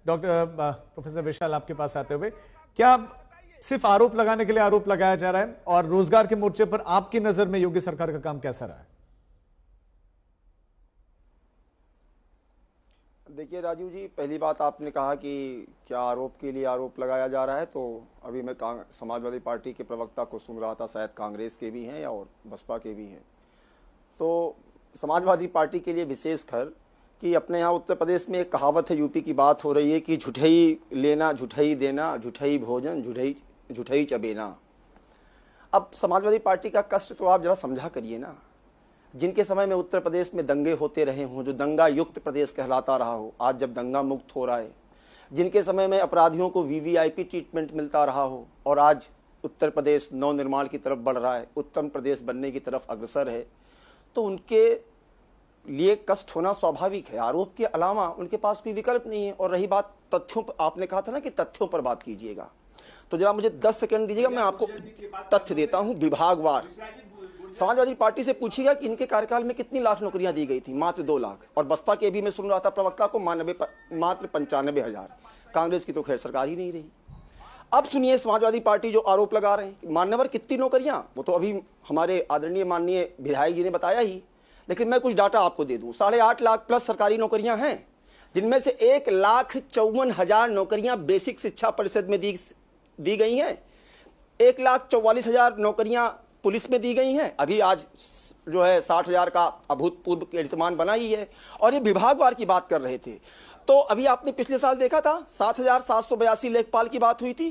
Doctor professor विशाल आपके पास आते हुए, क्या सिर्फ आरोप लगाने के लिए आरोप लगाया जा रहा है और रोजगार के मोर्चे पर आपकी नजर में योगी सरकार का काम कैसा रहा है? देखिए राजीव जी, पहली बात आपने कहा कि क्या आरोप के लिए आरोप लगाया जा रहा है, तो अभी मैं समाजवादी पार्टी के प्रवक्ता को सुन रहा था, शायद कांग्रेस के भी हैं और बसपा के भी हैं। तो समाजवादी पार्टी के लिए विशेषकर कि अपने यहाँ उत्तर प्रदेश में एक कहावत है, यूपी की बात हो रही है कि झूठई लेना झूठई देना, झूठई भोजन झूठई चबेना। अब समाजवादी पार्टी का कष्ट तो आप जरा समझा करिए ना। जिनके समय में उत्तर प्रदेश में दंगे होते रहे हों, जो दंगा युक्त प्रदेश कहलाता रहा हो, आज जब दंगा मुक्त हो रहा है, जिनके समय में अपराधियों को वीवीआईपी ट्रीटमेंट मिलता रहा हो और आज उत्तर प्रदेश नवनिर्माण की तरफ बढ़ रहा है, उत्तम प्रदेश बनने की तरफ अग्रसर है, तो उनके लिए कष्ट होना स्वाभाविक है। आरोप के अलावा उनके पास कोई विकल्प नहीं है। और रही बात तथ्यों पर, आपने कहा था ना कि तथ्यों पर बात कीजिएगा, तो जरा मुझे 10 सेकंड दीजिएगा, मैं आपको तथ्य देता हूं विभागवार। समाजवादी पार्टी से पूछिएगा कि इनके कार्यकाल में कितनी लाख नौकरियां दी गई थी, मात्र 2 लाख। और बसपा के भी मैं सुन रहा था प्रवक्ता को मात्र 95,000। कांग्रेस की तो खैर सरकार ही नहीं रही। अब सुनिए समाजवादी पार्टी जो आरोप लगा रहे हैं, मान्यवर कितनी नौकरियां, वो तो अभी हमारे आदरणीय माननीय विधायक जी ने बताया ही, लेकिन मैं कुछ डाटा आपको दे दूं। 8.5 लाख प्लस सरकारी नौकरियां हैं, जिनमें से 1,54,000 नौकरियां बेसिक शिक्षा परिषद में दी गई हैं। 1,44,000 नौकरियां पुलिस में दी गई हैं। अभी आज जो है 60,000 का अभूतपूर्व कीर्तिमान बना ही है। और ये विभागवार की बात कर रहे थे, तो अभी आपने पिछले साल देखा था 7,782 लेखपाल की बात हुई थी,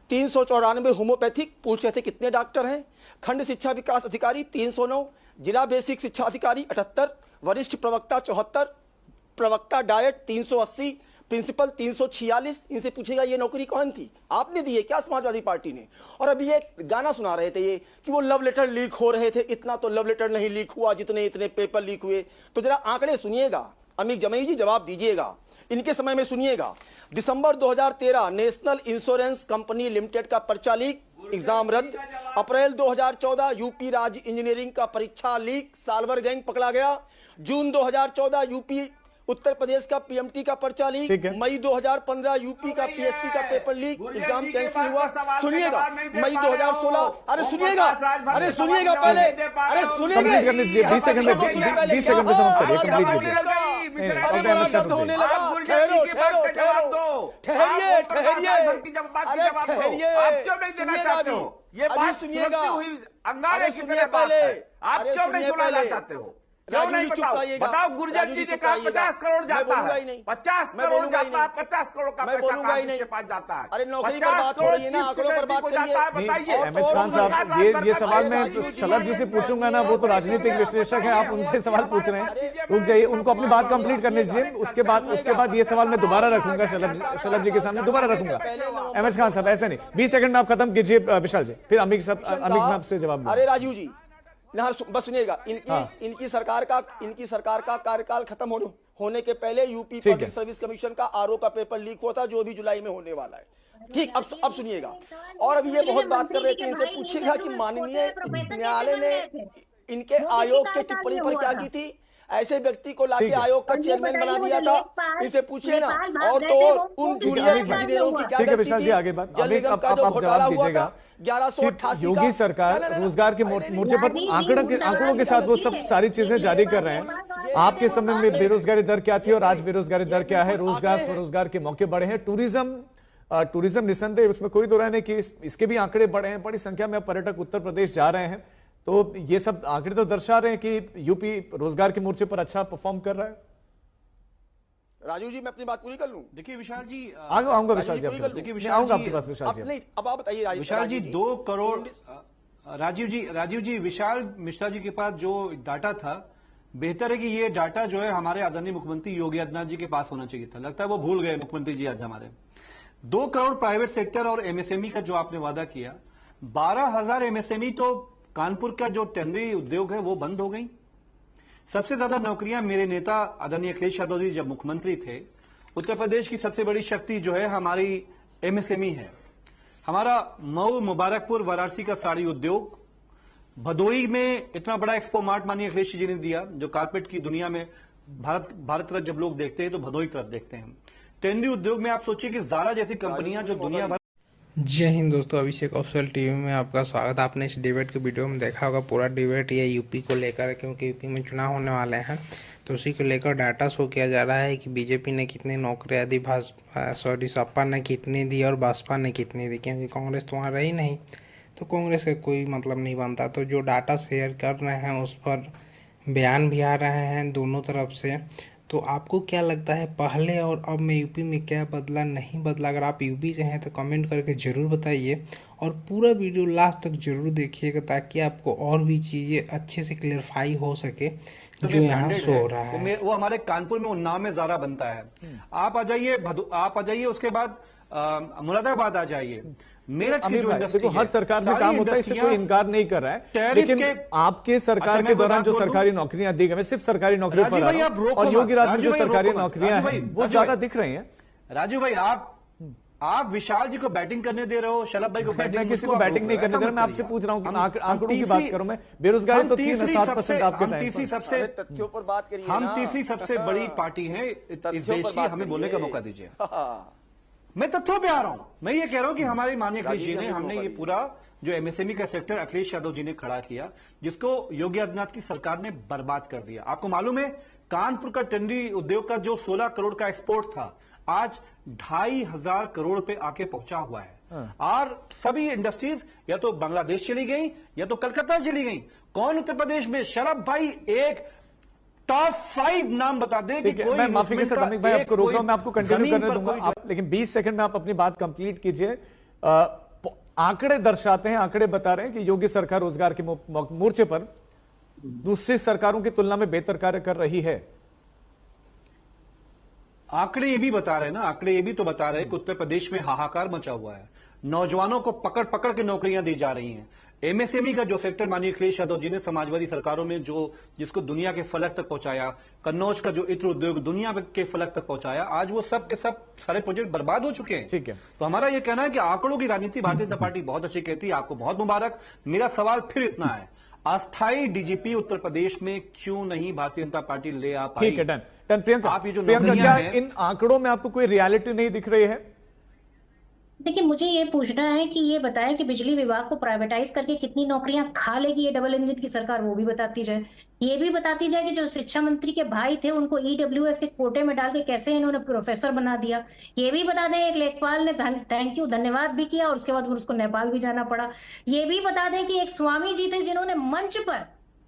394 होम्योपैथिक, पूछ रहे थे कितने डॉक्टर हैं, खंड शिक्षा विकास अधिकारी 309, जिला बेसिक शिक्षा अधिकारी 78, वरिष्ठ प्रवक्ता 74, प्रवक्ता डायट 380, प्रिंसिपल 346। इनसे पूछेगा ये नौकरी कौन थी, आपने दी है क्या समाजवादी पार्टी ने? और अभी ये गाना सुना रहे थे ये कि वो लव लेटर लीक हो रहे थे, इतना तो लव लेटर नहीं लीक हुआ जितने इतने पेपर लीक हुए। तो जरा आंकड़े सुनिएगा, अमित जमई जी जवाब दीजिएगा। इनके समय में सुनिएगा, दिसंबर 2013 नेशनल इंश्योरेंस कंपनी लिमिटेड का पर्चा लीक, एग्जाम रद्द। अप्रैल 2014 यूपी राज्य इंजीनियरिंग का परीक्षा लीक, साल्वर गैंग पकड़ा गया। जून 2014 यूपी उत्तर प्रदेश का पीएमटी का पर्चा लीक। मई 2015 यूपी का पीएससी का पेपर लीक, एग्जाम कैंसिल हुआ। सुनिएगा मई 2016, अरे सुनिएगा, अरे सुनिएगा पहले, अरे सुनिएगा 20 सेकंड में समाप्त करिए, कंप्लीट कीजिए। होने लगा, ठहरो ठहरो ठहरो, ठहरिए ठहरिए, अरे ठहरिए, आप क्यों नहीं देना चाहते हो? ये बात सुनिएगा, अंगारे की तरह बात है, आप क्यों नहीं सुनाना चाहते हो? क्यों नहीं बताओ गुर्जर जी ने कहा 50 करोड़ जाता है, 50 करोड़ जाता है, 50 करोड़ का पैसा कांग्रेस के पास जाता है। अरे नौकरी पर बात हो रही है ना, आंकड़ों पर बात करिए। बताइए अहमद खान साहब, ये सवाल मैं शलभ जी से पूछूंगा ना, वो तो राजनीतिक विश्लेषक है, आप उनसे सवाल पूछ रहे हैं, रुक जाइए, उनको अपनी बात कंप्लीट करने दीजिए। उसके बाद ये सवाल मैं दोबारा रखूंगा, शलभ जी के सामने दोबारा रखूंगा। अहमद खान साहब ऐसे नहीं, 20 सेकंड में आप खत्म कीजिए विशाल जी, फिर अमित आपसे जवाब। अरे राजू जी बस सुनिएगा, इनकी सरकार का कार्यकाल खत्म होने के पहले यूपी पब्लिक सर्विस कमीशन का आरओ का पेपर लीक हुआ था, जो अभी जुलाई में होने वाला है। ठीक, अब सुनिएगा। और अभी ये बहुत बात कर रहे थे, इनसे पूछिएगा कि माननीय न्यायालय ने इनके आयोग के टिप्पणी पर क्या की थी। ऐसे व्यक्ति को लाके आयोग का चेयरमैन बना दिया था, इनसे पूछिए ना। और तो उन जूनियर इंजीनियरों की क्या गलती थी? आगे बात, जल निगम का जो घोटाला हुआ था 1188 योगी सरकार रोजगार के मोर्चे पर आंकड़ों के साथ वो सब सारी चीजें जारी कर रहे हैं। आपके समय में बेरोजगारी दर क्या थी और आज बेरोजगारी दर क्या है? रोजगार स्वरोजगार के मौके बढ़े हैं, टूरिज्म निसंदेह, उसमें कोई दो राय नहीं कि इसके भी आंकड़े बढ़े हैं, बड़ी संख्या में पर्यटक उत्तर प्रदेश जा रहे हैं। तो ये सब आंकड़े तो दर्शा रहे हैं कि यूपी रोजगार के मोर्चे पर अच्छा परफॉर्म कर रहा है। राजू जी मैं अपनी बात पूरी कर लूं। देखिए विशाल जी, आऊंगा विशाल जी, आऊंगा आपके पास विशाल जी। अब आप बताइए विशाल जी, 2 करोड़ राजीव जी विशाल मिश्रा जी के पास जो डाटा था, बेहतर है कि ये डाटा जो है हमारे आदरणीय मुख्यमंत्री योगी आदित्यनाथ जी के पास होना चाहिए था। लगता है वो भूल गए मुख्यमंत्री जी आज हमारे। 2 करोड़ प्राइवेट सेक्टर और एमएसएमई का जो आपने वादा किया, 12,000 एमएसएमई तो कानपुर का जो टेंडरी उद्योग है वो बंद हो गई। सबसे ज्यादा नौकरियां मेरे नेता आदरणीय अखिलेश यादव जी जब मुख्यमंत्री थे, उत्तर प्रदेश की सबसे बड़ी शक्ति जो है हमारी एमएसएमई है। हमारा मऊ, मुबारकपुर, वाराणसी का साड़ी उद्योग, भदोई में इतना बड़ा एक्सपो मार्ट माननीय अखिलेश जी ने दिया, जो कारपेट की दुनिया में भारत तरफ जब लोग देखते हैं तो भदोई तरफ देखते हैं। टेंडी उद्योग में आप सोचिए कि ज़ारा जैसी कंपनियां जो दुनिया भर। जय हिंद दोस्तों, अभिषेक ऑफिशियल टीवी में आपका स्वागत। आपने इस डिबेट के वीडियो में देखा होगा, पूरा डिबेट ये यूपी को लेकर, क्योंकि यूपी में चुनाव होने वाले हैं तो उसी को लेकर डाटा शो किया जा रहा है कि बीजेपी ने कितनी नौकरियां दी, सपा ने कितनी दी और बसपा ने कितनी दी, क्योंकि कांग्रेस तो वहाँ रही नहीं तो कांग्रेस का कोई मतलब नहीं बनता। तो जो डाटा शेयर कर रहे हैं उस पर बयान भी आ रहे हैं दोनों तरफ से। तो आपको क्या लगता है पहले और अब में यूपी में क्या बदला, नहीं बदला? अगर आप यूपी से हैं तो कमेंट करके ज़रूर बताइए और पूरा वीडियो लास्ट तक ज़रूर देखिएगा ताकि आपको और भी चीज़ें अच्छे से क्लियरफाई हो सके जो यहाँ शो हो रहा है। वो हमारे कानपुर में उन्नाव में ज़ारा बनता है। आप आ जाइए उसके बाद मुरादाबाद आ जाइए, मेरठ की जो इंडस्ट्री देखो, हर सरकार में काम होता है, इससे कोई इनकार नहीं कर रहा है, लेकिन आपके सरकार के दौरान जो सरकारी नौकरियां दी गई, मैं सिर्फ सरकारी नौकरियों पर आ रहा हूं, और योगी राज में जो सरकारी नौकरियां हैं वो ज्यादा दिख रही हैं। राजू भाई, आप विशाल जी को बैटिंग करने दे रहे हो, शलभ भाई को बैटिंग। मैं किसी को बैटिंग नहीं करने दे रहा, मैं आपसे पूछ रहा हूँ कि आंकड़ों की बात करूं। मैं बेरोजगारी तो थी 7% आपके टाइम पर। तथ्यों पर बात करिए। हम तीसरी सबसे बड़ी पार्टी है इस देश की, हमें बोलने का मौका दीजिए। मैं तथ्यों पे आ रहा हूं। मैं ये कह रहा हूं कि हमारी माननीय अखिलेश जी ने, हमने ये पूरा जो एमएसएमई का सेक्टर अखिलेश यादव जी ने खड़ा किया, जिसको योगी आदित्यनाथ की सरकार ने बर्बाद कर दिया। आपको मालूम है, कानपुर का टेंडी उद्योग का जो 16 करोड़ का एक्सपोर्ट था, आज 2,500 करोड़ पे आके पहुंचा हुआ है। और सभी इंडस्ट्रीज या तो बांग्लादेश चली गई या तो कलकत्ता चली गई। कौन उत्तर प्रदेश में? शलभ भाई एक टॉप 5 नाम बता दें कि कोई। मैं माफी के साथ अमित भाई आपको रोक रहा हूं, मैं आपको कंटिन्यू करने दूंगा आप, लेकिन 20 सेकंड में आप अपनी बात कंप्लीट कीजिए। आंकड़े दर्शाते हैं, आंकड़े बता रहे हैं कि योगी सरकार रोजगार के मोर्चे पर दूसरी सरकारों की तुलना में बेहतर कार्य कर रही है। आंकड़े ये भी बता रहे हैं ना, आंकड़े ये भी तो बता रहे हैं कि उत्तर प्रदेश में हाहाकार मचा हुआ है। नौजवानों को पकड़ पकड़ के नौकरियां दी जा रही हैं। एमएसएमई का जो सेक्टर माननीय अखिलेश यादव जी ने समाजवादी सरकारों में जिसको दुनिया के फलक तक पहुंचाया, कन्नौज का जो इत्र उद्योग दुनिया के फलक तक पहुंचाया, आज वो सब के सब सारे प्रोजेक्ट बर्बाद हो चुके हैं। ठीक है, तो हमारा ये कहना है कि आंकड़ों की राजनीति भारतीय जनता पार्टी बहुत अच्छी कहती है। आपको बहुत मुबारक। मेरा सवाल फिर इतना है, अस्थायी डीजीपी उत्तर प्रदेश में क्यों नहीं भारतीय जनता पार्टी ले आ पाई? ठीक है, डन। प्रियंका, आप ये जो प्रियंका, क्या इन आंकड़ों में आपको कोई रियलिटी नहीं दिख रही है? देखिए, मुझे ये पूछना है कि ये बताएं कि बिजली विभाग को प्राइवेटाइज करके कितनी नौकरियां खा लेगी ये डबल इंजन की सरकार, वो भी बताती जाए। ये भी बताती जाए कि जो शिक्षा मंत्री के भाई थे उनको ईडब्ल्यूएस के कोटे में डाल के कैसे इन्होंने प्रोफेसर बना दिया। ये भी बता दें एक लेखपाल ने थैंक यू धन्यवाद भी किया और उसके बाद उसको नेपाल भी जाना पड़ा। ये भी बता दें कि एक स्वामी जी थे जिन्होंने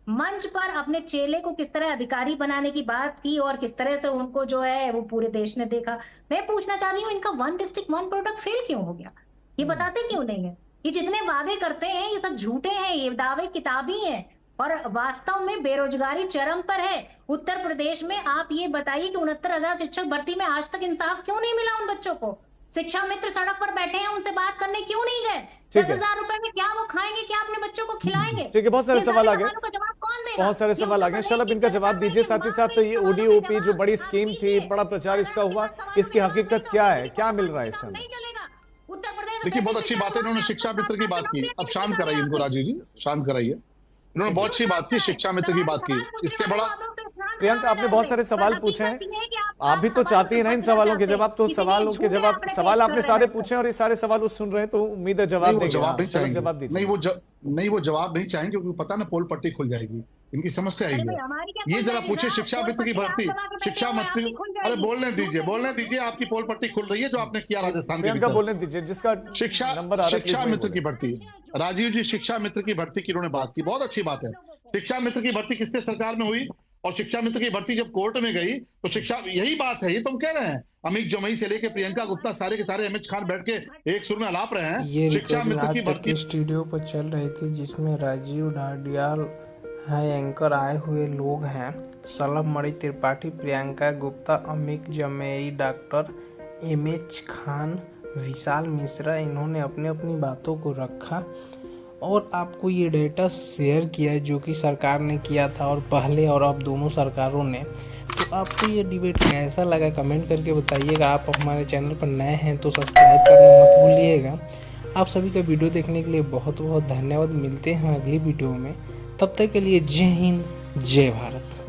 मंच पर अपने चेले को किस तरह अधिकारी बनाने की बात की और किस तरह से उनको जो है वो पूरे देश ने देखा। मैं पूछना चाह रही हूँ, इनका 1 डिस्ट्रिक्ट 1 प्रोडक्ट फेल क्यों हो गया? ये बताते क्यों नहीं है? ये जितने वादे करते हैं ये सब झूठे हैं, ये दावे किताबी हैं और वास्तव में बेरोजगारी चरम पर है उत्तर प्रदेश में। आप ये बताइए कि 69,000 शिक्षक भर्ती में आज तक इंसाफ क्यों नहीं मिला उन बच्चों को? शिक्षा मित्र सड़क पर बैठे हैं, उनसे बात करने क्यों नहीं गए? 10,000 रुपए में क्या वो खाएंगे, क्या अपने बच्चों को खिलाएंगे? ठीक है, बहुत सारे सवाल आ गए, जवाब कौन देगा? बहुत सारे सवाल आ गए। शलभ, इनका जवाब दीजिए। साथ ही साथ ये ओडीओपी जो बड़ी स्कीम थी, बड़ा प्रचार इसका हुआ, इसकी हकीकत क्या है, क्या मिल रहा है इस समय? देखिए, बहुत अच्छी बात है, इन्होंने शिक्षा मित्र की बात की। अब शांत कराइए इनको, राजीव जी शांत कराइए। इन्होंने बहुत अच्छी बात की, शिक्षा मित्र की बात की। इससे बड़ा प्रियंका, आपने बहुत सारे सवाल पूछे हैं, आप भी तो चाहती है ना इन सवालों के जवाब, तो सवालों के जवाब, सवाल आपने सारे पूछे और ये सारे सवाल वो सुन रहे हैं, तो उम्मीद है जवाब देंगे। जवाब नहीं चाहेंगे, जवाब दीजिए। नहीं वो जवाब नहीं चाहेंगे क्योंकि पता ना पोल पट्टी खुल जाएगी। इनकी समस्या है ये जरा पूछे शिक्षा मित्र की भर्ती, शिक्षा मित्र, अरे बोलने दीजिए, आपकी पोल पट्टी खुल रही है जो आपने किया राजस्थान के। बोलने दीजिए जिसका शिक्षा मित्र की भर्ती, राजीव जी शिक्षा मित्र की भर्ती की उन्होंने बात की, बहुत अच्छी बात है। शिक्षा मित्र की भर्ती किससे सरकार में हुई और शिक्षा मित्र की भर्ती जब कोर्ट में गई तो शिक्षा, यही बात है, ये तुम कह रहे हैं। अमित जमई से लेके प्रियंका गुप्ता सारे के सारे एमएच खान बैठ के एक सुर में अलाप रहे हैं। ये शिक्षा मित्र की भर्ती स्टूडियो पर चल रही थी जिसमें राजीव ढाडियाल है, एंकर आए हुए लोग हैं शलभ मणि त्रिपाठी, प्रियंका गुप्ता, अमित जमई, डॉक्टर एमएच खान, विशाल मिश्रा। इन्होंने अपने अपनी बातों को रखा और आपको ये डेटा शेयर किया जो कि सरकार ने किया था और पहले और अब दोनों सरकारों ने। तो आपको ये डिबेट कैसा लगा कमेंट करके बताइएगा। आप हमारे चैनल पर नए हैं तो सब्सक्राइब करना मत भूलिएगा। आप सभी का वीडियो देखने के लिए बहुत बहुत धन्यवाद। मिलते हैं अगली वीडियो में, तब तक के लिए जय हिंद, जय भारत।